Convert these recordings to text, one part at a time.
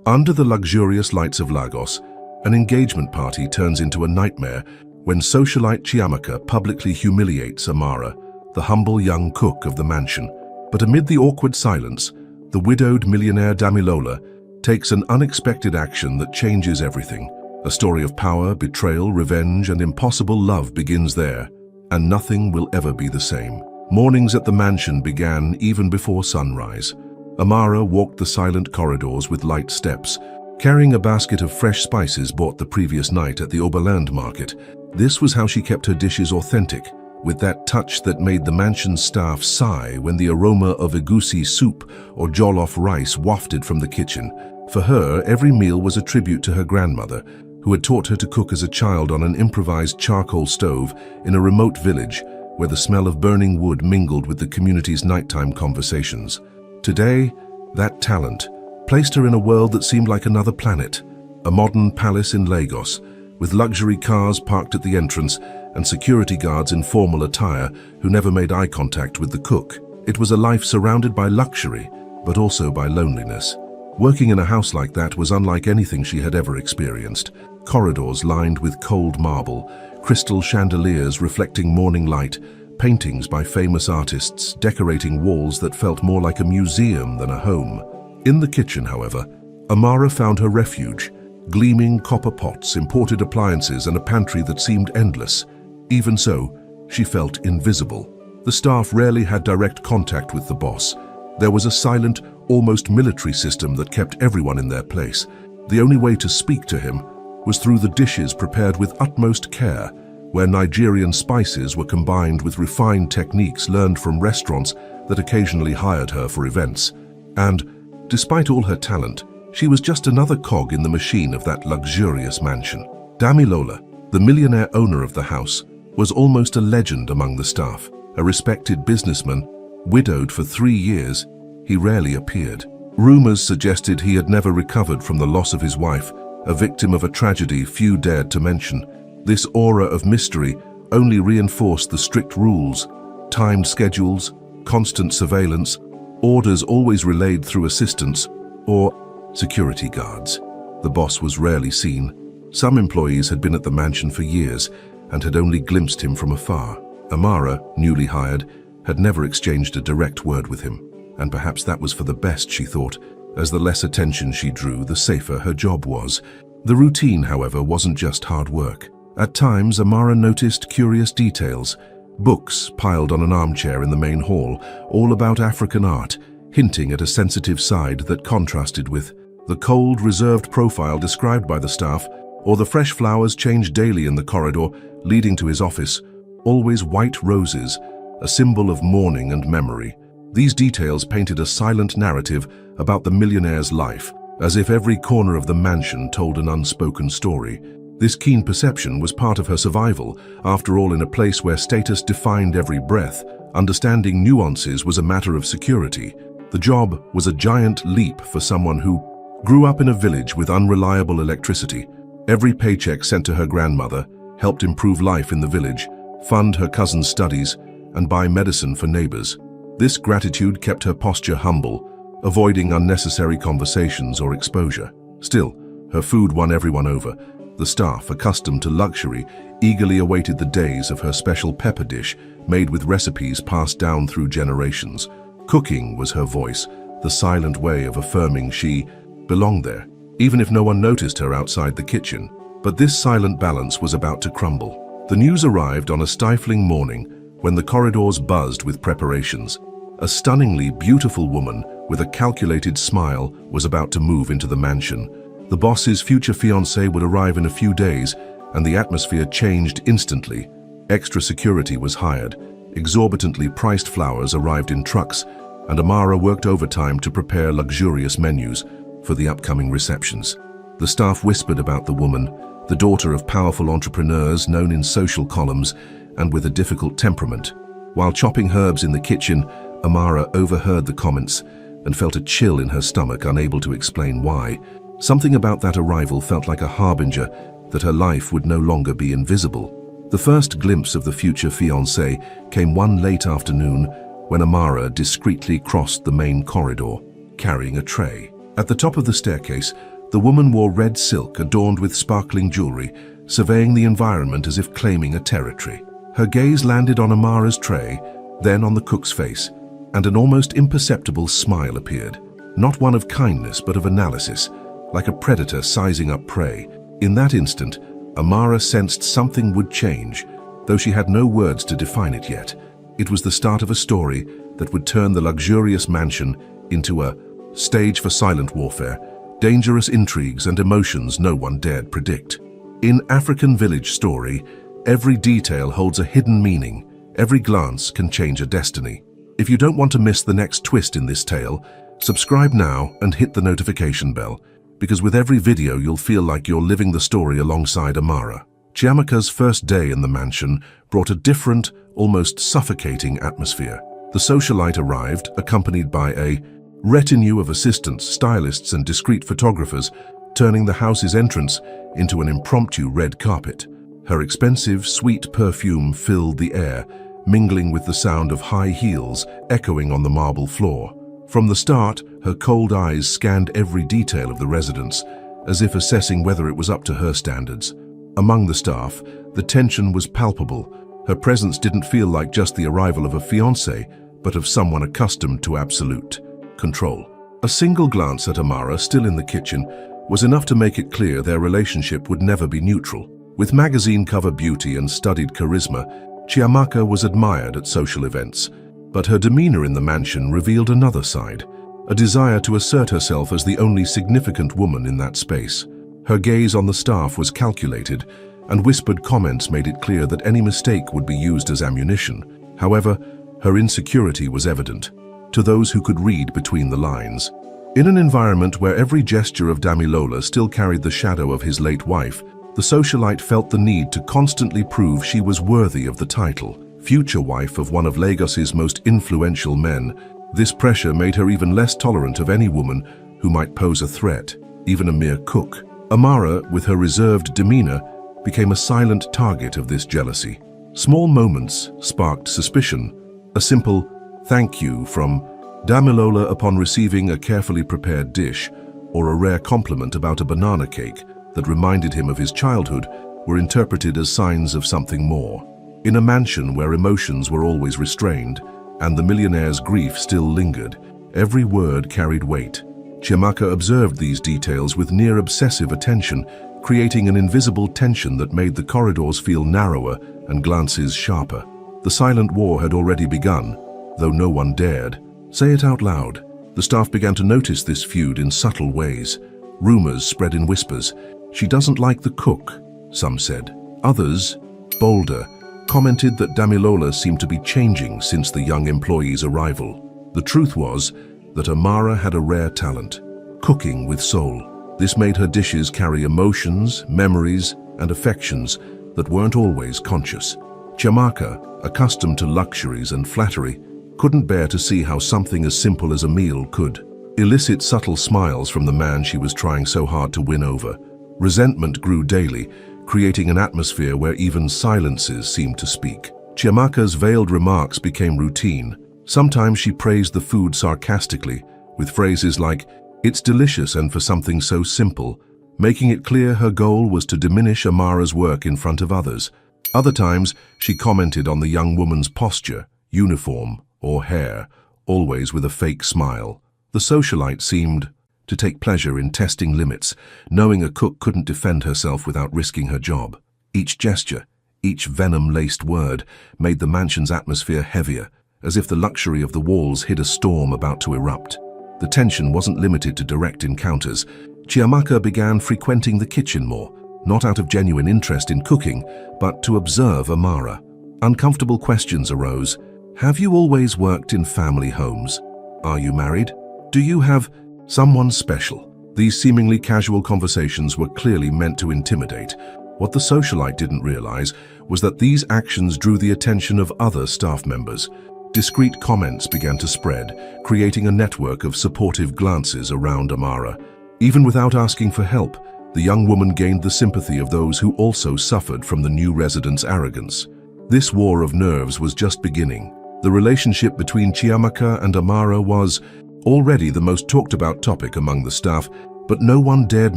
Under the luxurious lights of Lagos, an engagement party turns into a nightmare when socialite Chiamaka publicly humiliates Amara, the humble young cook of the mansion. But amid the awkward silence, the widowed millionaire Damilola takes an unexpected action that changes everything. A story of power, betrayal, revenge, and impossible love begins there, and nothing will ever be the same. Mornings at the mansion began even before sunrise. Amara walked the silent corridors with light steps, carrying a basket of fresh spices bought the previous night at the Oberland market. This was how she kept her dishes authentic, with that touch that made the mansion's staff sigh when the aroma of egusi soup or jollof rice wafted from the kitchen. For her, every meal was a tribute to her grandmother, who had taught her to cook as a child on an improvised charcoal stove in a remote village where the smell of burning wood mingled with the community's nighttime conversations. Today, that talent placed her in a world that seemed like another planet, a modern palace in Lagos, with luxury cars parked at the entrance and security guards in formal attire who never made eye contact with the cook. It was a life surrounded by luxury, but also by loneliness. Working in a house like that was unlike anything she had ever experienced. Corridors lined with cold marble, crystal chandeliers reflecting morning light, paintings by famous artists decorating walls that felt more like a museum than a home. In the kitchen, however, Amara found her refuge, gleaming copper pots, imported appliances, and a pantry that seemed endless. Even so, she felt invisible. The staff rarely had direct contact with the boss. There was a silent, almost military system that kept everyone in their place. The only way to speak to him was through the dishes prepared with utmost care, where Nigerian spices were combined with refined techniques learned from restaurants that occasionally hired her for events. And, despite all her talent, she was just another cog in the machine of that luxurious mansion. Damilola, the millionaire owner of the house, was almost a legend among the staff. A respected businessman, widowed for 3 years, he rarely appeared. Rumors suggested he had never recovered from the loss of his wife, a victim of a tragedy few dared to mention. This aura of mystery only reinforced the strict rules, timed schedules, constant surveillance, orders always relayed through assistants or security guards. The boss was rarely seen. Some employees had been at the mansion for years and had only glimpsed him from afar. Amara, newly hired, had never exchanged a direct word with him, and perhaps that was for the best, she thought, as the less attention she drew, the safer her job was. The routine, however, wasn't just hard work. At times, Amara noticed curious details. Books piled on an armchair in the main hall, all about African art, hinting at a sensitive side that contrasted with the cold, reserved profile described by the staff, or the fresh flowers changed daily in the corridor leading to his office, always white roses, a symbol of mourning and memory. These details painted a silent narrative about the millionaire's life, as if every corner of the mansion told an unspoken story. This keen perception was part of her survival. After all, in a place where status defined every breath, understanding nuances was a matter of security. The job was a giant leap for someone who grew up in a village with unreliable electricity. Every paycheck sent to her grandmother helped improve life in the village, fund her cousin's studies, and buy medicine for neighbors. This gratitude kept her posture humble, avoiding unnecessary conversations or exposure. Still, her food won everyone over. The staff, accustomed to luxury, eagerly awaited the days of her special pepper dish, made with recipes passed down through generations. Cooking was her voice, the silent way of affirming she belonged there, even if no one noticed her outside the kitchen. But this silent balance was about to crumble. The news arrived on a stifling morning when the corridors buzzed with preparations. A stunningly beautiful woman with a calculated smile was about to move into the mansion. The boss's future fiancée would arrive in a few days, and the atmosphere changed instantly. Extra security was hired, exorbitantly priced flowers arrived in trucks, and Amara worked overtime to prepare luxurious menus for the upcoming receptions. The staff whispered about the woman, the daughter of powerful entrepreneurs known in social columns and with a difficult temperament. While chopping herbs in the kitchen, Amara overheard the comments and felt a chill in her stomach, unable to explain why. Something about that arrival felt like a harbinger that her life would no longer be invisible. The first glimpse of the future fiancé came one late afternoon when Amara discreetly crossed the main corridor, carrying a tray. At the top of the staircase, The woman wore red silk adorned with sparkling jewelry, surveying the environment as if claiming a territory. Her gaze landed on Amara's tray, then on the cook's face, and an almost imperceptible smile appeared. Not one of kindness, but of analysis, like a predator sizing up prey. In that instant, Amara sensed something would change, though she had no words to define it yet. It was the start of a story that would turn the luxurious mansion into a stage for silent warfare, dangerous intrigues and emotions no one dared predict. In African village story, every detail holds a hidden meaning. Every glance can change a destiny. If you don't want to miss the next twist in this tale, subscribe now and hit the notification bell, because with every video you'll feel like you're living the story alongside Amara. Chiamaka's first day in the mansion brought a different, almost suffocating atmosphere. The socialite arrived, accompanied by a retinue of assistants, stylists, and discreet photographers, turning the house's entrance into an impromptu red carpet. Her expensive, sweet perfume filled the air, mingling with the sound of high heels echoing on the marble floor. From the start, her cold eyes scanned every detail of the residence, as if assessing whether it was up to her standards. Among the staff, the tension was palpable. Her presence didn't feel like just the arrival of a fiancé, but of someone accustomed to absolute control. A single glance at Amara, still in the kitchen, was enough to make it clear their relationship would never be neutral. With magazine cover beauty and studied charisma, Chiamaka was admired at social events, but her demeanor in the mansion revealed another side, a desire to assert herself as the only significant woman in that space. Her gaze on the staff was calculated, and whispered comments made it clear that any mistake would be used as ammunition. However, her insecurity was evident to those who could read between the lines. In an environment where every gesture of Damilola still carried the shadow of his late wife, the socialite felt the need to constantly prove she was worthy of the title, future wife of one of Lagos's most influential men. This pressure made her even less tolerant of any woman who might pose a threat, even a mere cook. Amara, with her reserved demeanor, became a silent target of this jealousy. Small moments sparked suspicion. A simple "thank you" from Damilola upon receiving a carefully prepared dish, or a rare compliment about a banana cake that reminded him of his childhood, were interpreted as signs of something more. In a mansion where emotions were always restrained, and the millionaire's grief still lingered, every word carried weight. Chiamaka observed these details with near-obsessive attention, creating an invisible tension that made the corridors feel narrower and glances sharper. The silent war had already begun, though no one dared say it out loud. The staff began to notice this feud in subtle ways. Rumors spread in whispers. "She doesn't like the cook," some said. Others, bolder, commented that Damilola seemed to be changing since the young employee's arrival. The truth was that Amara had a rare talent, cooking with soul. This made her dishes carry emotions, memories, and affections that weren't always conscious. Chiamaka, accustomed to luxuries and flattery, couldn't bear to see how something as simple as a meal could elicit subtle smiles from the man she was trying so hard to win over. Resentment grew daily, creating an atmosphere where even silences seemed to speak. Chiamaka's veiled remarks became routine. Sometimes she praised the food sarcastically, with phrases like, "It's delicious and for something so simple," making it clear her goal was to diminish Amara's work in front of others. Other times, she commented on the young woman's posture, uniform, or hair, always with a fake smile. The socialite seemed to take pleasure in testing limits, knowing a cook couldn't defend herself without risking her job. Each gesture, each venom-laced word, made the mansion's atmosphere heavier, as if the luxury of the walls hid a storm about to erupt. The tension wasn't limited to direct encounters. Chiamaka began frequenting the kitchen more, not out of genuine interest in cooking, but to observe Amara. Uncomfortable questions arose. Have you always worked in family homes? Are you married? Do you have someone special? These seemingly casual conversations were clearly meant to intimidate. What the socialite didn't realize was that these actions drew the attention of other staff members. Discreet comments began to spread, creating a network of supportive glances around Amara. Even without asking for help, the young woman gained the sympathy of those who also suffered from the new residents' arrogance. This war of nerves was just beginning. The relationship between Chiamaka and Amara was already the most talked about topic among the staff, but no one dared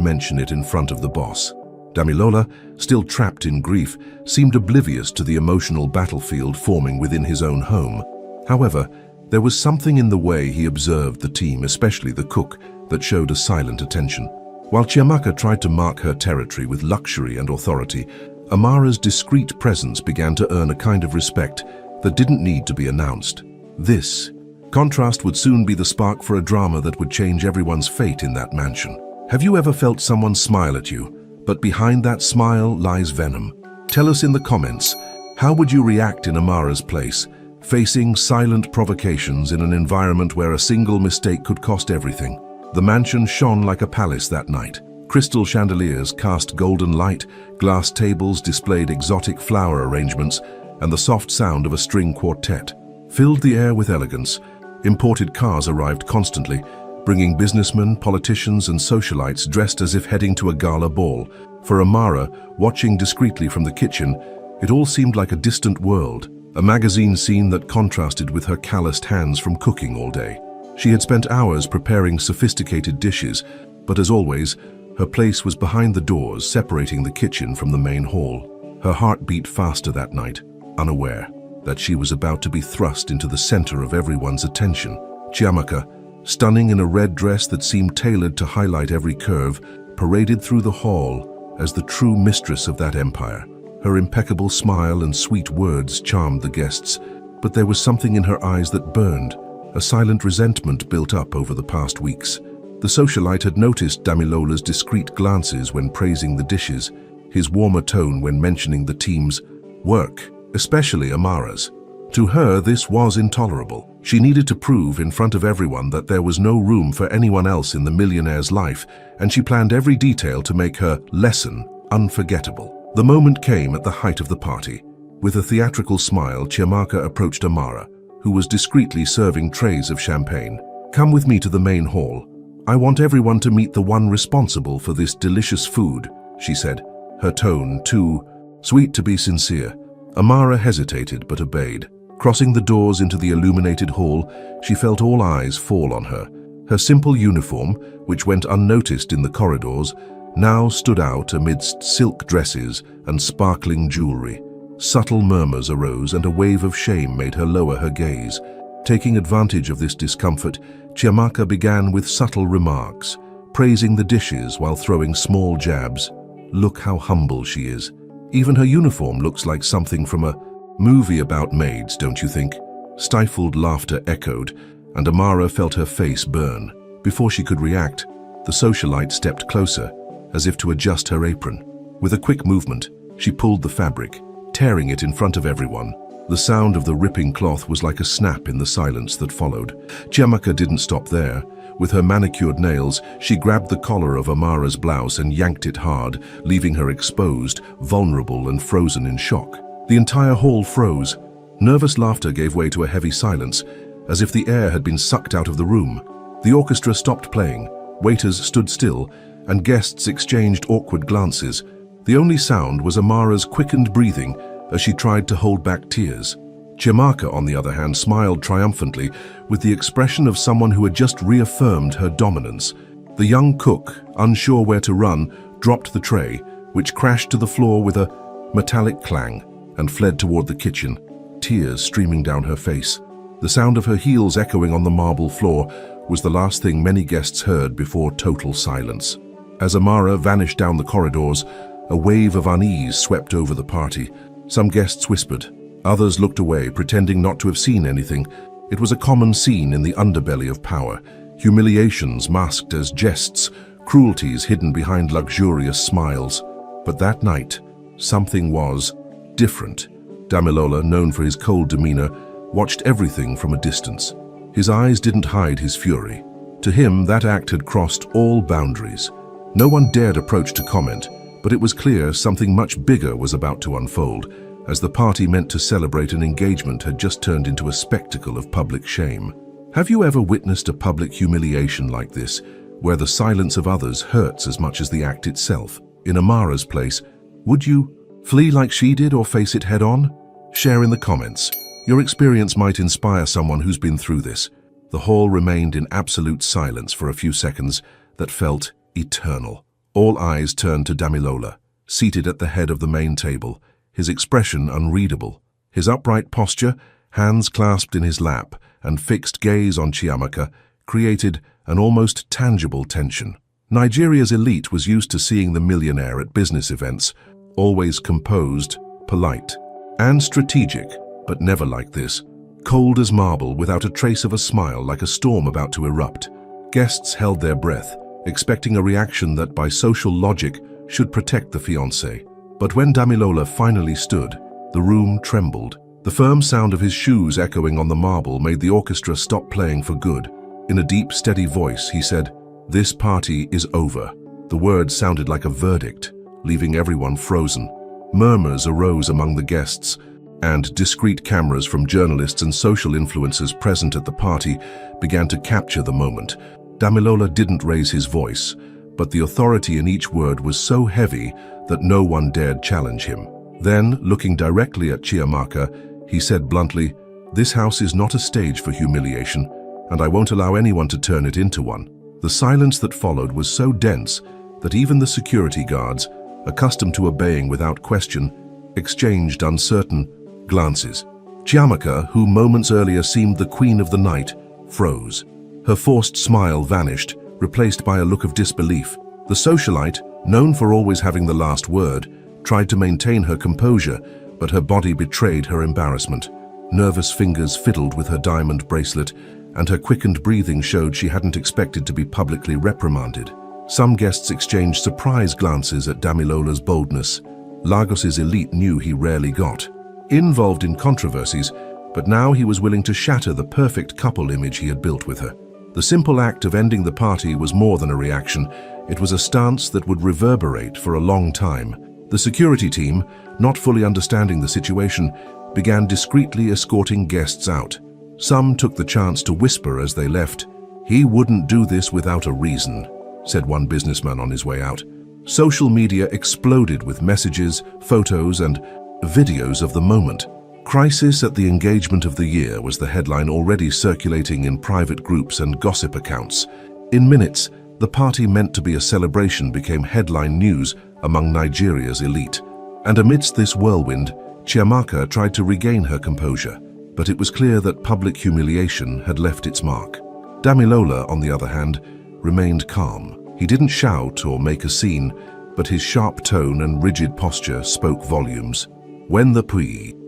mention it in front of the boss. Damilola, still trapped in grief, seemed oblivious to the emotional battlefield forming within his own home. However, there was something in the way he observed the team, especially the cook, that showed a silent attention. While Chiamaka tried to mark her territory with luxury and authority, Amara's discreet presence began to earn a kind of respect that didn't need to be announced. This contrast would soon be the spark for a drama that would change everyone's fate in that mansion. Have you ever felt someone smile at you, but behind that smile lies venom? Tell us in the comments, how would you react in Amara's place, facing silent provocations in an environment where a single mistake could cost everything? The mansion shone like a palace that night. Crystal chandeliers cast golden light, glass tables displayed exotic flower arrangements, and the soft sound of a string quartet filled the air with elegance. Imported cars arrived constantly, bringing businessmen, politicians, and socialites dressed as if heading to a gala ball. For Amara, watching discreetly from the kitchen, it all seemed like a distant world, a magazine scene that contrasted with her calloused hands from cooking all day. She had spent hours preparing sophisticated dishes, but as always, her place was behind the doors, separating the kitchen from the main hall. Her heart beat faster that night, unaware that she was about to be thrust into the center of everyone's attention. Chiamaka, stunning in a red dress that seemed tailored to highlight every curve, paraded through the hall as the true mistress of that empire. Her impeccable smile and sweet words charmed the guests, but there was something in her eyes that burned. A silent resentment built up over the past weeks. The socialite had noticed Damilola's discreet glances when praising the dishes, his warmer tone when mentioning the team's work, especially Amara's. To her, this was intolerable. She needed to prove in front of everyone that there was no room for anyone else in the millionaire's life, and she planned every detail to make her lesson unforgettable. The moment came at the height of the party. With a theatrical smile, Chiamaka approached Amara, who was discreetly serving trays of champagne. "Come with me to the main hall. I want everyone to meet the one responsible for this delicious food," she said, her tone too sweet to be sincere. Amara hesitated but obeyed. Crossing the doors into the illuminated hall, she felt all eyes fall on her. Her simple uniform, which went unnoticed in the corridors, now stood out amidst silk dresses and sparkling jewelry. Subtle murmurs arose and a wave of shame made her lower her gaze. Taking advantage of this discomfort, Chiamaka began with subtle remarks, praising the dishes while throwing small jabs. "Look how humble she is. Even her uniform looks like something from a movie about maids, don't you think?" Stifled laughter echoed, and Amara felt her face burn. Before she could react, the socialite stepped closer, as if to adjust her apron. With a quick movement, she pulled the fabric, tearing it in front of everyone. The sound of the ripping cloth was like a snap in the silence that followed. Chiamaka didn't stop there. With her manicured nails, she grabbed the collar of Amara's blouse and yanked it hard, leaving her exposed, vulnerable, and frozen in shock. The entire hall froze. Nervous laughter gave way to a heavy silence, as if the air had been sucked out of the room. The orchestra stopped playing, waiters stood still, and guests exchanged awkward glances. The only sound was Amara's quickened breathing as she tried to hold back tears. Chiamaka, on the other hand, smiled triumphantly with the expression of someone who had just reaffirmed her dominance. The young cook, unsure where to run, dropped the tray, which crashed to the floor with a metallic clang, and fled toward the kitchen, tears streaming down her face. The sound of her heels echoing on the marble floor was the last thing many guests heard before total silence. As Amara vanished down the corridors, a wave of unease swept over the party. Some guests whispered. Others looked away, pretending not to have seen anything. It was a common scene in the underbelly of power. Humiliations masked as jests, cruelties hidden behind luxurious smiles. But that night, something was different. Damilola, known for his cold demeanor, watched everything from a distance. His eyes didn't hide his fury. To him, that act had crossed all boundaries. No one dared approach to comment, but it was clear something much bigger was about to unfold, as the party meant to celebrate an engagement had just turned into a spectacle of public shame. Have you ever witnessed a public humiliation like this, where the silence of others hurts as much as the act itself? In Amara's place, would you flee like she did or face it head-on? Share in the comments. Your experience might inspire someone who's been through this. The hall remained in absolute silence for a few seconds that felt eternal. All eyes turned to Damilola, seated at the head of the main table, his expression unreadable. His upright posture, hands clasped in his lap, and fixed gaze on Chiamaka created an almost tangible tension. Nigeria's elite was used to seeing the millionaire at business events, always composed, polite, and strategic, but never like this. Cold as marble, without a trace of a smile, like a storm about to erupt. Guests held their breath, expecting a reaction that by social logic should protect the fiancé. But when Damilola finally stood, the room trembled. The firm sound of his shoes echoing on the marble made the orchestra stop playing for good. In a deep, steady voice, he said, "This party is over." The words sounded like a verdict, leaving everyone frozen. Murmurs arose among the guests, and discreet cameras from journalists and social influencers present at the party began to capture the moment. Damilola didn't raise his voice, but the authority in each word was so heavy that no one dared challenge him. Then, looking directly at Chiamaka, he said bluntly, "This house is not a stage for humiliation, and I won't allow anyone to turn it into one." The silence that followed was so dense that even the security guards, accustomed to obeying without question, exchanged uncertain glances. Chiamaka, who moments earlier seemed the queen of the night, froze. Her forced smile vanished, replaced by a look of disbelief. The socialite, known for always having the last word, tried to maintain her composure, but her body betrayed her embarrassment. Nervous fingers fiddled with her diamond bracelet, and her quickened breathing showed she hadn't expected to be publicly reprimanded. Some guests exchanged surprised glances at Damilola's boldness. Lagos's elite knew he rarely got involved in controversies, but now he was willing to shatter the perfect couple image he had built with her. The simple act of ending the party was more than a reaction. It was a stance that would reverberate for a long time. The security team, not fully understanding the situation, began discreetly escorting guests out. Some took the chance to whisper as they left, "He wouldn't do this without a reason," said one businessman on his way out. Social media exploded with messages, photos, and videos of the moment. "Crisis at the engagement of the year" was the headline already circulating in private groups and gossip accounts. In minutes, the party meant to be a celebration became headline news among Nigeria's elite. And amidst this whirlwind, Chiamaka tried to regain her composure, but it was clear that public humiliation had left its mark. Damilola, on the other hand, remained calm. He didn't shout or make a scene, but his sharp tone and rigid posture spoke volumes. When the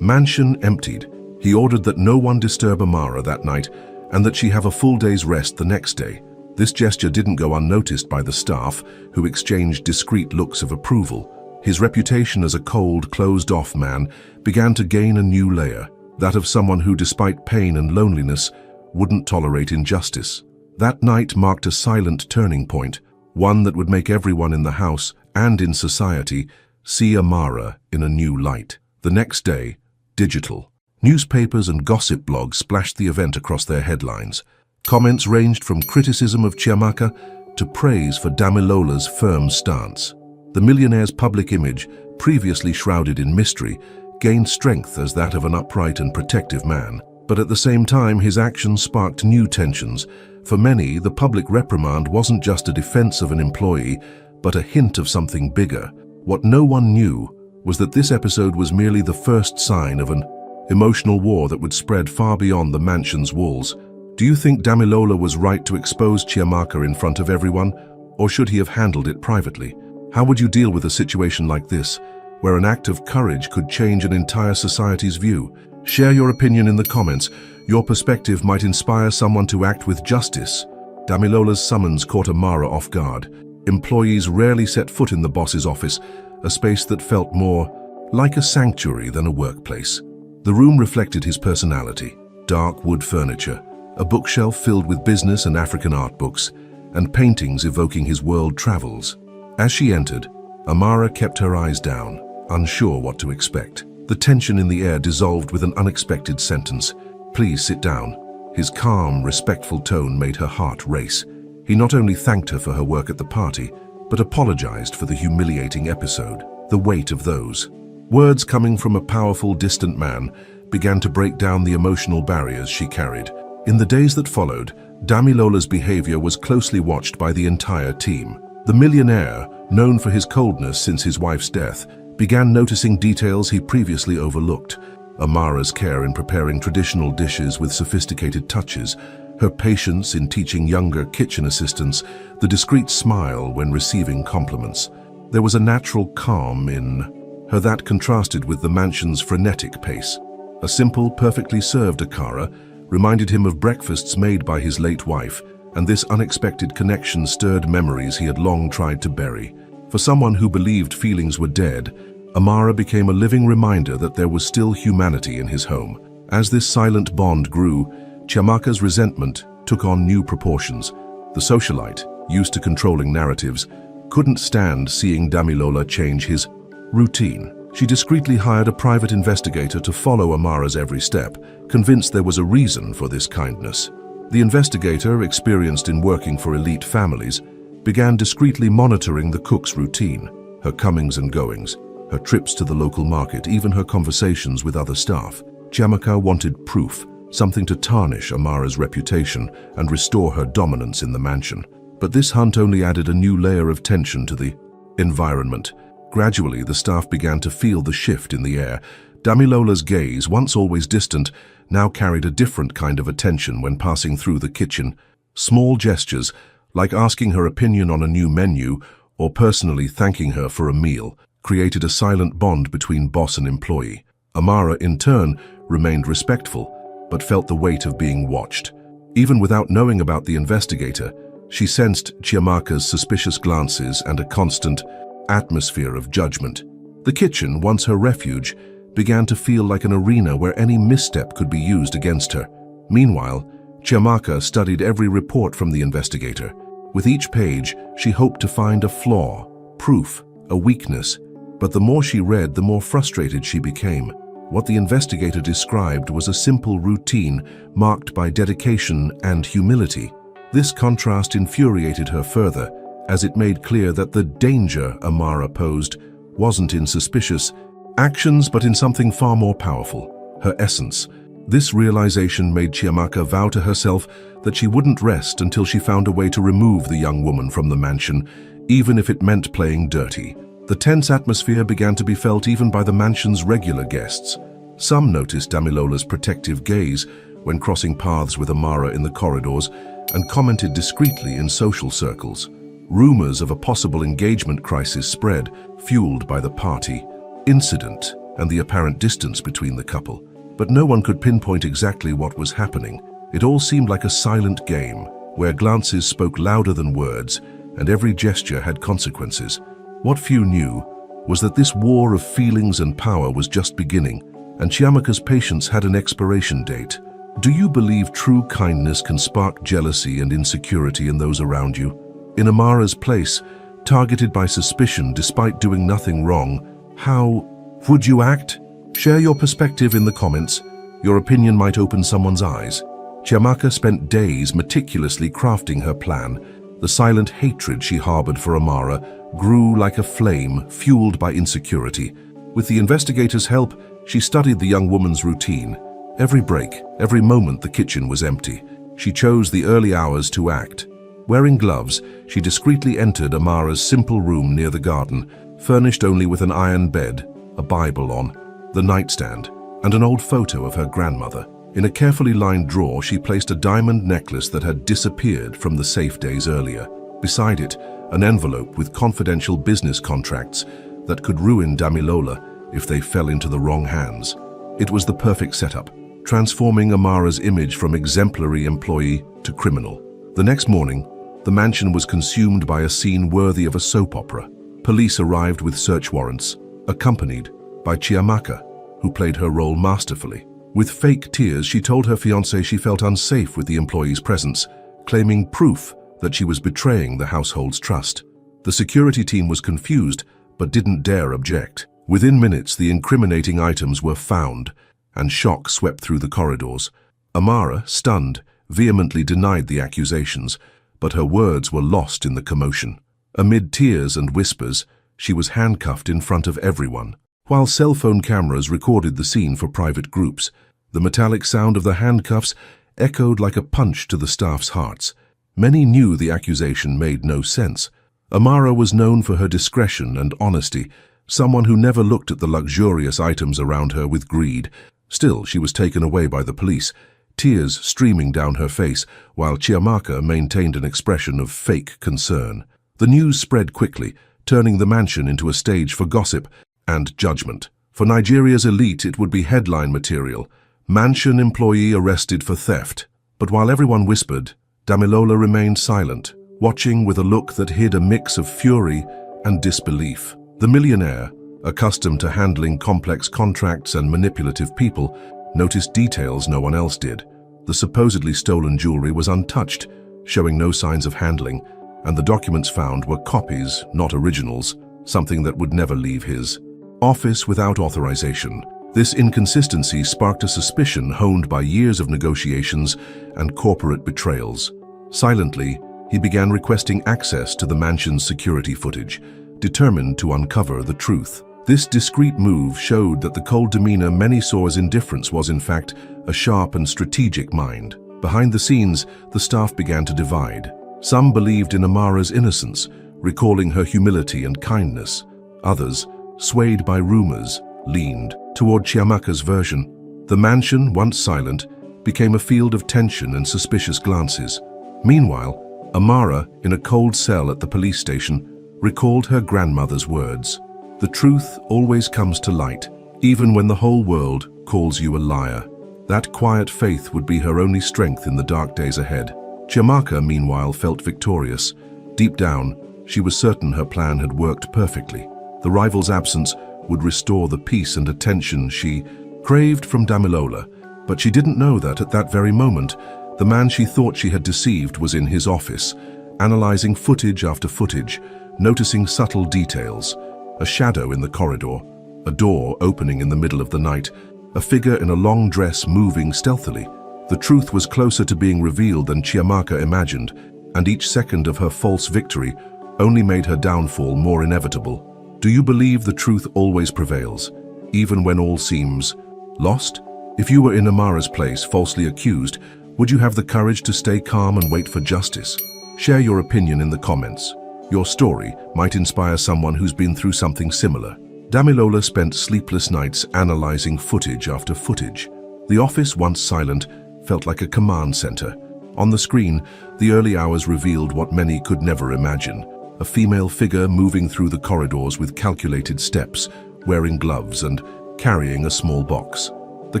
mansion emptied, he ordered that no one disturb Amara that night and that she have a full day's rest the next day. This gesture didn't go unnoticed by the staff, who exchanged discreet looks of approval. His reputation as a cold, closed-off man began to gain a new layer, that of someone who, despite pain and loneliness, wouldn't tolerate injustice. That night marked a silent turning point, one that would make everyone in the house and in society see Amara in a new light. The next day, digital. Newspapers and gossip blogs splashed the event across their headlines. Comments ranged from criticism of Chiamaka to praise for Damilola's firm stance. The millionaire's public image, previously shrouded in mystery, gained strength as that of an upright and protective man. But at the same time, his actions sparked new tensions. For many, the public reprimand wasn't just a defense of an employee, but a hint of something bigger. What no one knew was that this episode was merely the first sign of an emotional war that would spread far beyond the mansion's walls. Do you think Damilola was right to expose Chiamaka in front of everyone, or should he have handled it privately? How would you deal with a situation like this, where an act of courage could change an entire society's view? Share your opinion in the comments. Your perspective might inspire someone to act with justice. Damilola's summons caught Amara off guard. Employees rarely set foot in the boss's office, a space that felt more like a sanctuary than a workplace. The room reflected his personality: dark wood furniture, a bookshelf filled with business and African art books, and paintings evoking his world travels. As she entered, Amara kept her eyes down, unsure what to expect. The tension in the air dissolved with an unexpected sentence: "Please sit down." His calm, respectful tone made her heart race. He not only thanked her for her work at the party, but apologized for the humiliating episode. The weight of those words, coming from a powerful, distant man, began to break down the emotional barriers she carried. In the days that followed, Damilola's behavior was closely watched by the entire team. The millionaire, known for his coldness since his wife's death, began noticing details he previously overlooked. Amara's care in preparing traditional dishes with sophisticated touches, her patience in teaching younger kitchen assistants, the discreet smile when receiving compliments. There was a natural calm in her that contrasted with the mansion's frenetic pace. A simple, perfectly served akara reminded him of breakfasts made by his late wife, and this unexpected connection stirred memories he had long tried to bury. For someone who believed feelings were dead, Amara became a living reminder that there was still humanity in his home. As this silent bond grew, Chiamaka's resentment took on new proportions. The socialite, used to controlling narratives, couldn't stand seeing Damilola change his routine. She discreetly hired a private investigator to follow Amara's every step, convinced there was a reason for this kindness. The investigator, experienced in working for elite families, began discreetly monitoring the cook's routine, her comings and goings, her trips to the local market, even her conversations with other staff. Chiamaka wanted proof, something to tarnish Amara's reputation and restore her dominance in the mansion. But this hunt only added a new layer of tension to the environment. Gradually, the staff began to feel the shift in the air. Damilola's gaze, once always distant, now carried a different kind of attention when passing through the kitchen. Small gestures, like asking her opinion on a new menu or personally thanking her for a meal, created a silent bond between boss and employee. Amara, in turn, remained respectful, but felt the weight of being watched. Even without knowing about the investigator, she sensed Chiamaka's suspicious glances and a constant atmosphere of judgment. The kitchen, once her refuge, began to feel like an arena where any misstep could be used against her. Meanwhile, Chiamaka studied every report from the investigator. With each page, she hoped to find a flaw, proof, a weakness. But the more she read, the more frustrated she became. What the investigator described was a simple routine marked by dedication and humility. This contrast infuriated her further, as it made clear that the danger Amara posed wasn't in suspicious actions but in something far more powerful, her essence. This realization made Chiamaka vow to herself that she wouldn't rest until she found a way to remove the young woman from the mansion, even if it meant playing dirty. The tense atmosphere began to be felt even by the mansion's regular guests. Some noticed Damilola's protective gaze when crossing paths with Amara in the corridors and commented discreetly in social circles. Rumors of a possible engagement crisis spread, fueled by the party incident and the apparent distance between the couple. But no one could pinpoint exactly what was happening. It all seemed like a silent game, where glances spoke louder than words, and every gesture had consequences. What few knew was that this war of feelings and power was just beginning, and Chiamaka's patience had an expiration date. Do you believe true kindness can spark jealousy and insecurity in those around you? In Amara's place, targeted by suspicion despite doing nothing wrong, how would you act? Share your perspective in the comments. Your opinion might open someone's eyes. Chiamaka spent days meticulously crafting her plan. The silent hatred she harbored for Amara grew like a flame fueled by insecurity. With the investigator's help, she studied the young woman's routine. Every break, every moment the kitchen was empty. She chose the early hours to act. Wearing gloves, she discreetly entered Amara's simple room near the garden, furnished only with an iron bed, a Bible on the nightstand, and an old photo of her grandmother. In a carefully lined drawer, she placed a diamond necklace that had disappeared from the safe days earlier. Beside it, an envelope with confidential business contracts that could ruin Damilola if they fell into the wrong hands. It was the perfect setup, transforming Amara's image from exemplary employee to criminal. The next morning, the mansion was consumed by a scene worthy of a soap opera. Police arrived with search warrants, accompanied by Chiamaka, who played her role masterfully. With fake tears, she told her fiancé she felt unsafe with the employee's presence, claiming proof that she was betraying the household's trust. The security team was confused, but didn't dare object. Within minutes, the incriminating items were found, and shock swept through the corridors. Amara, stunned, vehemently denied the accusations, but her words were lost in the commotion. Amid tears and whispers, she was handcuffed in front of everyone. While cell phone cameras recorded the scene for private groups, the metallic sound of the handcuffs echoed like a punch to the staff's hearts. Many knew the accusation made no sense. Amara was known for her discretion and honesty, someone who never looked at the luxurious items around her with greed. Still, she was taken away by the police, tears streaming down her face, while Chiamaka maintained an expression of fake concern. The news spread quickly, turning the mansion into a stage for gossip and judgment. For Nigeria's elite, it would be headline material: mansion employee arrested for theft. But while everyone whispered, Damilola remained silent, watching with a look that hid a mix of fury and disbelief. The millionaire, accustomed to handling complex contracts and manipulative people, noticed details no one else did. The supposedly stolen jewelry was untouched, showing no signs of handling, and the documents found were copies, not originals, something that would never leave his office without authorization. This inconsistency sparked a suspicion honed by years of negotiations and corporate betrayals. Silently, he began requesting access to the mansion's security footage, determined to uncover the truth. This discreet move showed that the cold demeanor many saw as indifference was in fact a sharp and strategic mind. Behind the scenes, the staff began to divide. Some believed in Amara's innocence, recalling her humility and kindness. Others, swayed by rumors, leaned toward Chiamaka's version. The mansion, once silent, became a field of tension and suspicious glances. Meanwhile, Amara, in a cold cell at the police station, recalled her grandmother's words. The truth always comes to light, even when the whole world calls you a liar. That quiet faith would be her only strength in the dark days ahead. Chiamaka, meanwhile, felt victorious. Deep down, she was certain her plan had worked perfectly. The rival's absence would restore the peace and attention she craved from Damilola, but she didn't know that at that very moment, the man she thought she had deceived was in his office, analyzing footage after footage, noticing subtle details: a shadow in the corridor, a door opening in the middle of the night, a figure in a long dress moving stealthily. The truth was closer to being revealed than Chiamaka imagined, and each second of her false victory only made her downfall more inevitable. Do you believe the truth always prevails, even when all seems lost? If you were in Amara's place, falsely accused, would you have the courage to stay calm and wait for justice? Share your opinion in the comments. Your story might inspire someone who's been through something similar. Damilola spent sleepless nights analyzing footage after footage. The office, once silent, felt like a command center. On the screen, the early hours revealed what many could never imagine: a female figure moving through the corridors with calculated steps, wearing gloves and carrying a small box. The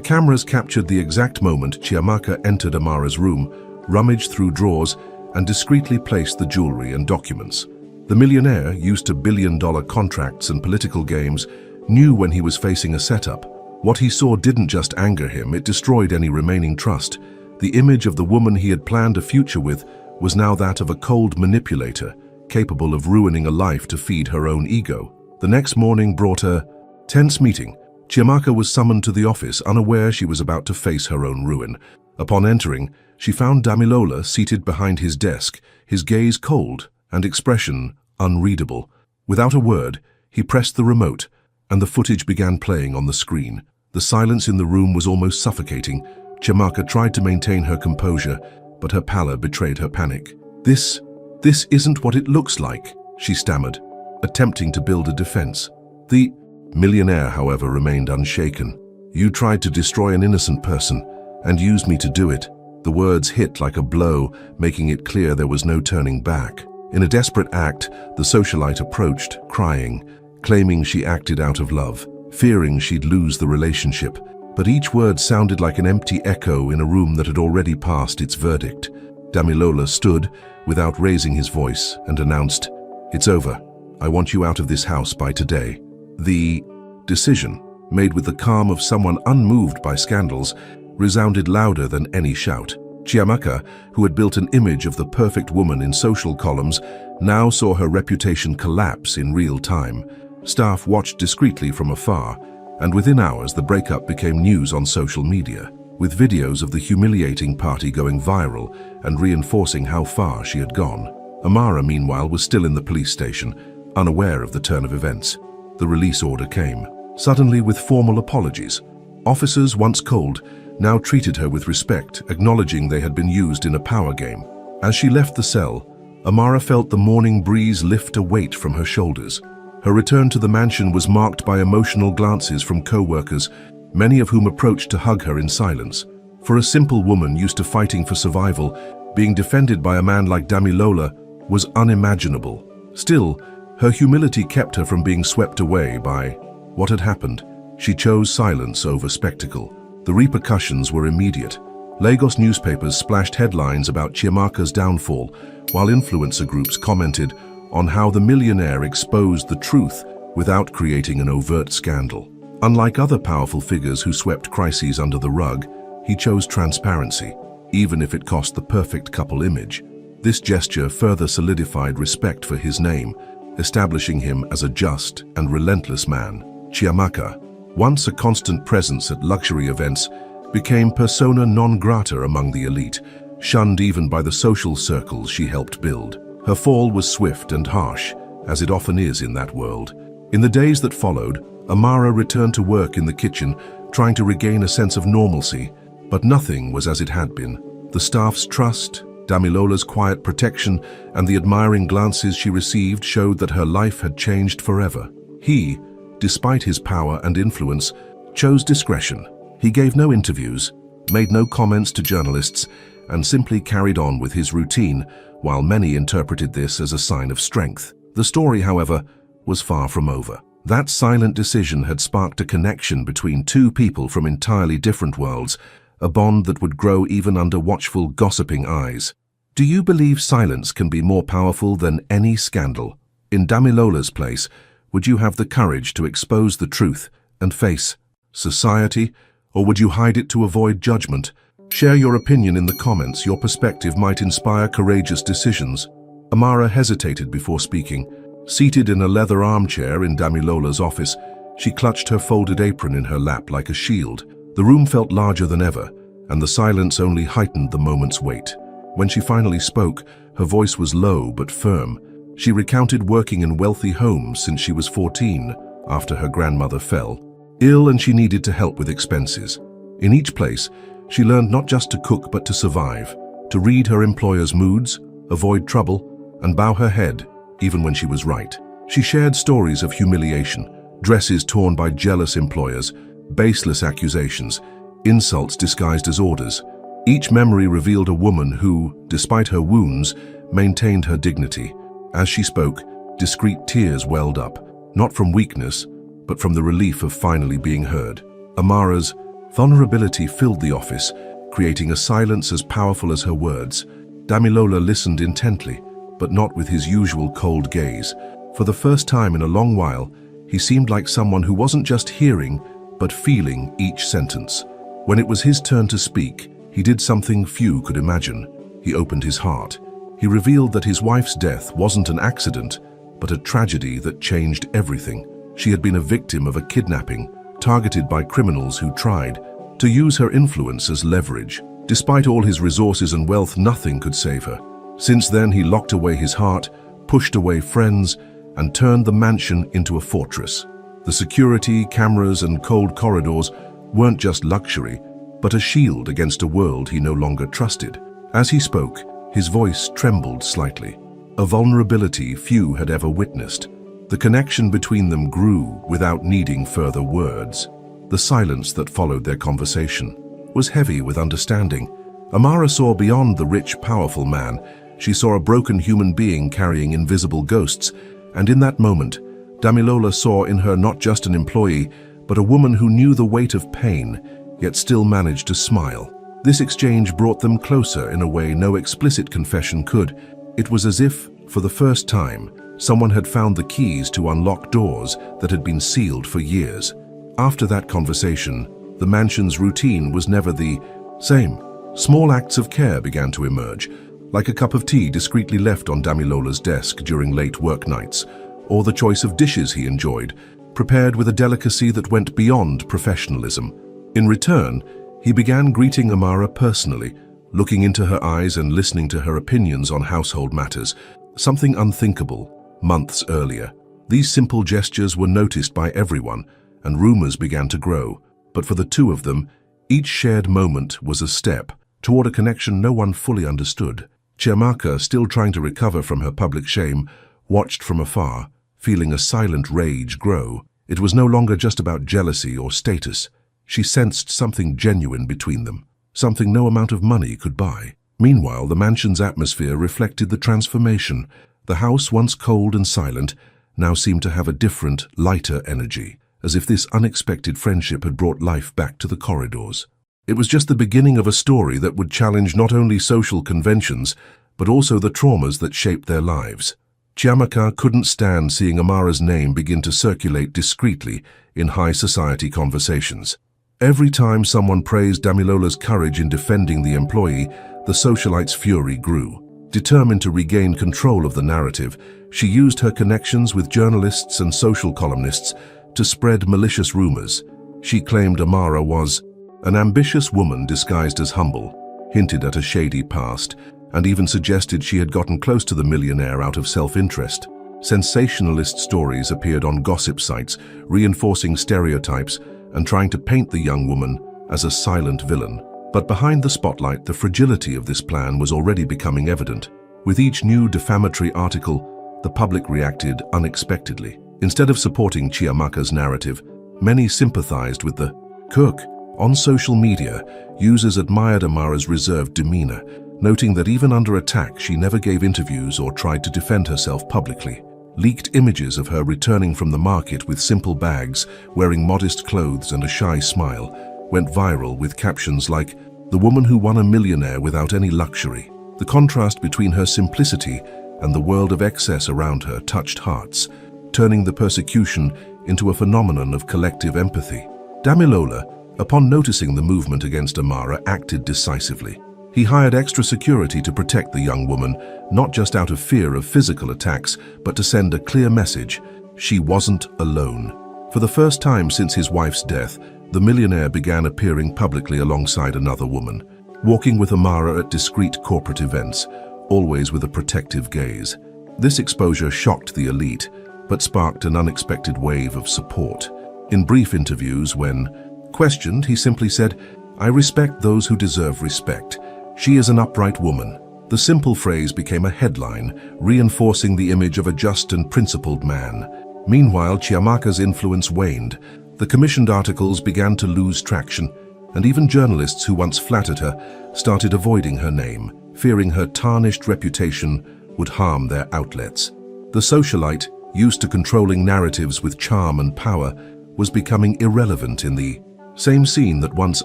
cameras captured the exact moment Chiamaka entered Amara's room, rummaged through drawers, and discreetly placed the jewelry and documents. The millionaire, used to billion-dollar contracts and political games, knew when he was facing a setup. What he saw didn't just anger him, it destroyed any remaining trust. The image of the woman he had planned a future with was now that of a cold manipulator, capable of ruining a life to feed her own ego. The next morning brought a tense meeting. Chiamaka was summoned to the office, unaware she was about to face her own ruin. Upon entering, she found Damilola seated behind his desk, his gaze cold and expression unreadable. Without a word, he pressed the remote, and the footage began playing on the screen. The silence in the room was almost suffocating. Chiamaka tried to maintain her composure, but her pallor betrayed her panic. This isn't what it looks like," she stammered, attempting to build a defense. The millionaire, however, remained unshaken. "You tried to destroy an innocent person, and used me to do it." The words hit like a blow, making it clear there was no turning back. In a desperate act, the socialite approached, crying, claiming she acted out of love, fearing she'd lose the relationship. But each word sounded like an empty echo in a room that had already passed its verdict. Damilola stood, without raising his voice, and announced, "It's over. I want you out of this house by today." The decision, made with the calm of someone unmoved by scandals, resounded louder than any shout. Chiamaka, who had built an image of the perfect woman in social columns, now saw her reputation collapse in real time. Staff watched discreetly from afar, and within hours the breakup became news on social media, with videos of the humiliating party going viral and reinforcing how far she had gone. Amara, meanwhile, was still in the police station, unaware of the turn of events. The release order came, suddenly with formal apologies. Officers, once cold, now treated her with respect, acknowledging they had been used in a power game. As she left the cell, Amara felt the morning breeze lift a weight from her shoulders. Her return to the mansion was marked by emotional glances from co-workers, many of whom approached to hug her in silence. For a simple woman used to fighting for survival, being defended by a man like Damilola was unimaginable. Still, her humility kept her from being swept away by what had happened. She chose silence over spectacle. The repercussions were immediate. Lagos newspapers splashed headlines about Chiamaka's downfall, while influencer groups commented on how the millionaire exposed the truth without creating an overt scandal. Unlike other powerful figures who swept crises under the rug, he chose transparency, even if it cost the perfect couple image. This gesture further solidified respect for his name, establishing him as a just and relentless man. Chiamaka, once a constant presence at luxury events, became persona non grata among the elite, shunned even by the social circles she helped build. Her fall was swift and harsh, as it often is in that world. In the days that followed, Amara returned to work in the kitchen, trying to regain a sense of normalcy, but nothing was as it had been. The staff's trust, Damilola's quiet protection, and the admiring glances she received showed that her life had changed forever. He, despite his power and influence, chose discretion. He gave no interviews, made no comments to journalists, and simply carried on with his routine, while many interpreted this as a sign of strength. The story, however, was far from over. That silent decision had sparked a connection between two people from entirely different worlds, a bond that would grow even under watchful, gossiping eyes. Do you believe silence can be more powerful than any scandal? In Damilola's place, would you have the courage to expose the truth and face society, or would you hide it to avoid judgment? Share your opinion in the comments. Your perspective might inspire courageous decisions. Amara hesitated before speaking. Seated in a leather armchair in Damilola's office, she clutched her folded apron in her lap like a shield. The room felt larger than ever, and the silence only heightened the moment's weight. When she finally spoke, her voice was low but firm. She recounted working in wealthy homes since she was 14, after her grandmother fell ill and she needed to help with expenses. In each place, she learned not just to cook but to survive, to read her employer's moods, avoid trouble, and bow her head even when she was right. She shared stories of humiliation, dresses torn by jealous employers, baseless accusations, insults disguised as orders. Each memory revealed a woman who, despite her wounds, maintained her dignity. As she spoke, discreet tears welled up, not from weakness, but from the relief of finally being heard. Amara's vulnerability filled the office, creating a silence as powerful as her words. Damilola listened intently, but not with his usual cold gaze. For the first time in a long while, he seemed like someone who wasn't just hearing, but feeling each sentence. When it was his turn to speak, he did something few could imagine. He opened his heart. He revealed that his wife's death wasn't an accident, but a tragedy that changed everything. She had been a victim of a kidnapping, targeted by criminals who tried to use her influence as leverage. Despite all his resources and wealth, nothing could save her. Since then, he locked away his heart, pushed away friends, and turned the mansion into a fortress. The security, cameras, and cold corridors weren't just luxury, but a shield against a world he no longer trusted. As he spoke, his voice trembled slightly, a vulnerability few had ever witnessed. The connection between them grew without needing further words. The silence that followed their conversation was heavy with understanding. Amara saw beyond the rich, powerful man. She saw a broken human being carrying invisible ghosts, and in that moment, Damilola saw in her not just an employee, but a woman who knew the weight of pain, yet still managed to smile. This exchange brought them closer in a way no explicit confession could. It was as if, for the first time, someone had found the keys to unlock doors that had been sealed for years. After that conversation, the mansion's routine was never the same. Small acts of care began to emerge, like a cup of tea discreetly left on Damilola's desk during late work nights, or the choice of dishes he enjoyed, prepared with a delicacy that went beyond professionalism. In return, he began greeting Amara personally, looking into her eyes and listening to her opinions on household matters, something unthinkable months earlier. These simple gestures were noticed by everyone, and rumors began to grow. But for the two of them, each shared moment was a step toward a connection no one fully understood. Chiamaka, still trying to recover from her public shame, watched from afar, feeling a silent rage grow. It was no longer just about jealousy or status. She sensed something genuine between them, something no amount of money could buy. Meanwhile, the mansion's atmosphere reflected the transformation. The house, once cold and silent, now seemed to have a different, lighter energy, as if this unexpected friendship had brought life back to the corridors. It was just the beginning of a story that would challenge not only social conventions, but also the traumas that shaped their lives. Chiamaka couldn't stand seeing Amara's name begin to circulate discreetly in high society conversations. Every time someone praised Damilola's courage in defending the employee, the socialite's fury grew. Determined to regain control of the narrative, she used her connections with journalists and social columnists to spread malicious rumors. She claimed Amara was an ambitious woman disguised as humble, hinted at a shady past, and even suggested she had gotten close to the millionaire out of self-interest. Sensationalist stories appeared on gossip sites, reinforcing stereotypes and trying to paint the young woman as a silent villain. But behind the spotlight, the fragility of this plan was already becoming evident. With each new defamatory article, the public reacted unexpectedly. Instead of supporting Chiamaka's narrative, many sympathized with the cook. On social media, users admired Amara's reserved demeanor, noting that even under attack, she never gave interviews or tried to defend herself publicly. Leaked images of her returning from the market with simple bags, wearing modest clothes and a shy smile, went viral with captions like, "The woman who won a millionaire without any luxury." The contrast between her simplicity and the world of excess around her touched hearts, turning the persecution into a phenomenon of collective empathy. Damilola, upon noticing the movement against Amara, acted decisively. He hired extra security to protect the young woman, not just out of fear of physical attacks, but to send a clear message: she wasn't alone. For the first time since his wife's death, the millionaire began appearing publicly alongside another woman, walking with Amara at discreet corporate events, always with a protective gaze. This exposure shocked the elite, but sparked an unexpected wave of support. In brief interviews, when questioned, he simply said, "I respect those who deserve respect. She is an upright woman." The simple phrase became a headline, reinforcing the image of a just and principled man. Meanwhile, Chiamaka's influence waned. The commissioned articles began to lose traction, and even journalists who once flattered her started avoiding her name, fearing her tarnished reputation would harm their outlets. The socialite, used to controlling narratives with charm and power, was becoming irrelevant in the same scene that once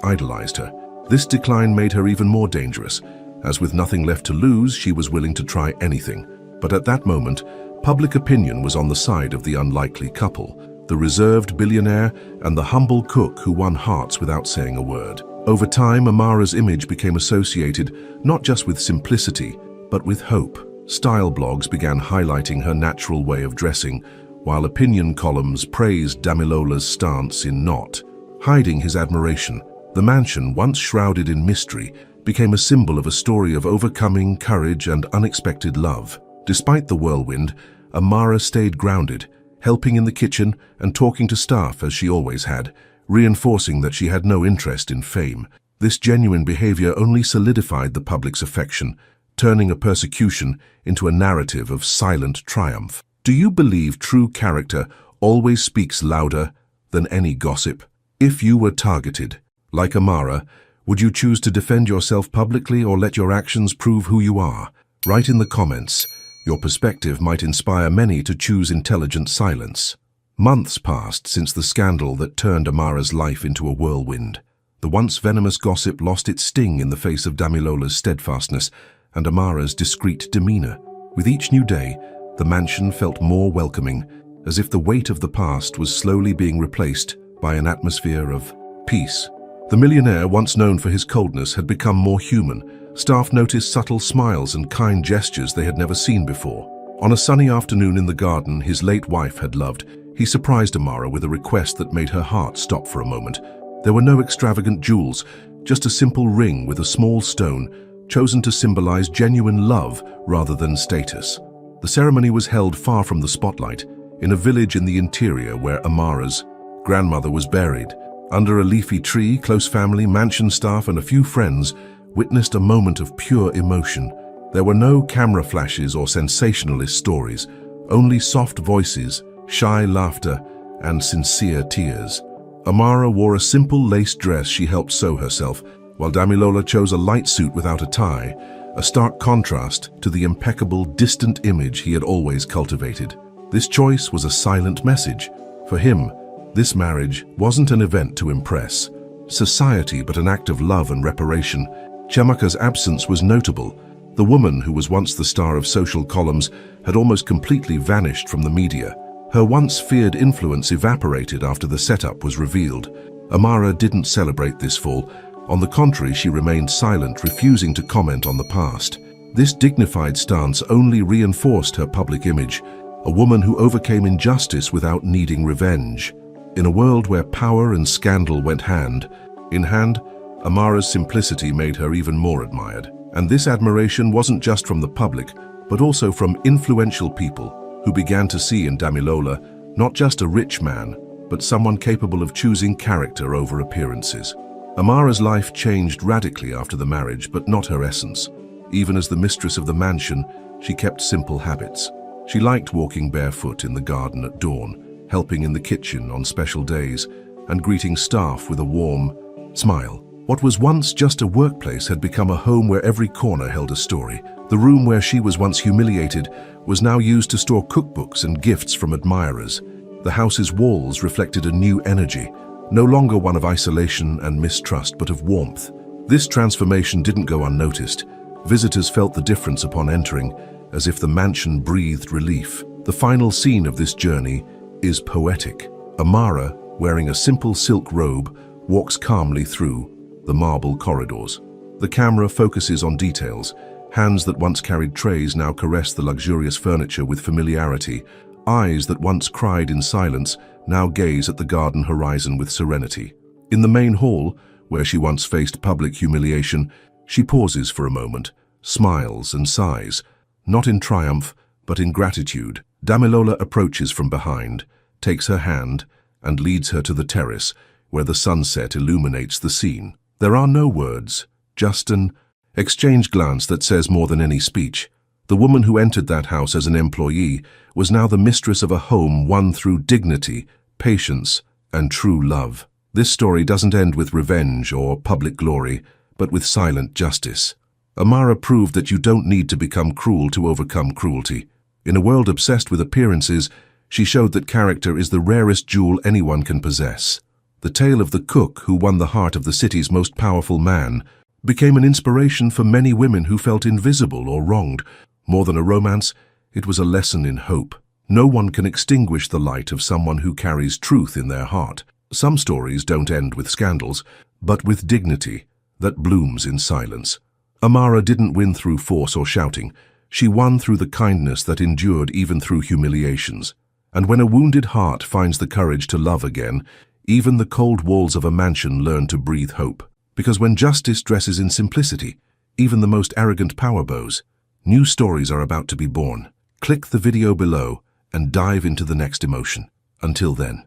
idolized her. This decline made her even more dangerous, as with nothing left to lose, she was willing to try anything. But at that moment, public opinion was on the side of the unlikely couple, the reserved billionaire and the humble cook who won hearts without saying a word. Over time, Amara's image became associated not just with simplicity, but with hope. Style blogs began highlighting her natural way of dressing, while opinion columns praised Damilola's stance in not hiding his admiration. The mansion, once shrouded in mystery, became a symbol of a story of overcoming courage and unexpected love. Despite the whirlwind, Amara stayed grounded, helping in the kitchen and talking to staff as she always had, reinforcing that she had no interest in fame. This genuine behavior only solidified the public's affection, turning a persecution into a narrative of silent triumph. Do you believe true character always speaks louder than any gossip? If you were targeted, like Amara, would you choose to defend yourself publicly or let your actions prove who you are? Write in the comments. Your perspective might inspire many to choose intelligent silence. Months passed since the scandal that turned Amara's life into a whirlwind. The once venomous gossip lost its sting in the face of Damilola's steadfastness and Amara's discreet demeanor. With each new day, the mansion felt more welcoming, as if the weight of the past was slowly being replaced by an atmosphere of peace. The millionaire, once known for his coldness, had become more human. Staff noticed subtle smiles and kind gestures they had never seen before. On a sunny afternoon in the garden his late wife had loved, he surprised Amara with a request that made her heart stop for a moment. There were no extravagant jewels, just a simple ring with a small stone, chosen to symbolize genuine love rather than status. The ceremony was held far from the spotlight, in a village in the interior where Amara's grandmother was buried. Under a leafy tree, close family, mansion staff, and a few friends witnessed a moment of pure emotion. There were no camera flashes or sensationalist stories, only soft voices, shy laughter, and sincere tears. Amara wore a simple lace dress she helped sew herself, while Damilola chose a light suit without a tie, a stark contrast to the impeccable, distant image he had always cultivated. This choice was a silent message. For him, this marriage wasn't an event to impress society, but an act of love and reparation. Chiamaka's absence was notable. The woman who was once the star of social columns had almost completely vanished from the media. Her once feared influence evaporated after the setup was revealed. Amara didn't celebrate this fall. On the contrary, she remained silent, refusing to comment on the past. This dignified stance only reinforced her public image, a woman who overcame injustice without needing revenge. In a world where power and scandal went hand in hand, Amara's simplicity made her even more admired. And this admiration wasn't just from the public, but also from influential people who began to see in Damilola not just a rich man, but someone capable of choosing character over appearances. Amara's life changed radically after the marriage, but not her essence. Even as the mistress of the mansion, she kept simple habits. She liked walking barefoot in the garden at dawn, helping in the kitchen on special days, and greeting staff with a warm smile. What was once just a workplace had become a home where every corner held a story. The room where she was once humiliated was now used to store cookbooks and gifts from admirers. The house's walls reflected a new energy, no longer one of isolation and mistrust, but of warmth. This transformation didn't go unnoticed. Visitors felt the difference upon entering, as if the mansion breathed relief. The final scene of this journey is poetic. Amara, wearing a simple silk robe, walks calmly through the marble corridors. The camera focuses on details. Hands that once carried trays now caress the luxurious furniture with familiarity. Eyes that once cried in silence now gaze at the garden horizon with serenity. In the main hall, where she once faced public humiliation, she pauses for a moment, smiles and sighs, not in triumph, but in gratitude. Damilola approaches from behind, takes her hand, and leads her to the terrace, where the sunset illuminates the scene. There are no words, just an exchanged glance that says more than any speech. The woman who entered that house as an employee was now the mistress of a home won through dignity, patience, and true love. This story doesn't end with revenge or public glory, but with silent justice. Amara proved that you don't need to become cruel to overcome cruelty. In a world obsessed with appearances, she showed that character is the rarest jewel anyone can possess. The tale of the cook who won the heart of the city's most powerful man became an inspiration for many women who felt invisible or wronged. More than a romance, it was a lesson in hope. No one can extinguish the light of someone who carries truth in their heart. Some stories don't end with scandals, but with dignity that blooms in silence. Amara didn't win through force or shouting. She won through the kindness that endured even through humiliations. And when a wounded heart finds the courage to love again, even the cold walls of a mansion learn to breathe hope. Because when justice dresses in simplicity, even the most arrogant power bows. New stories are about to be born. Click the video below and dive into the next emotion. Until then.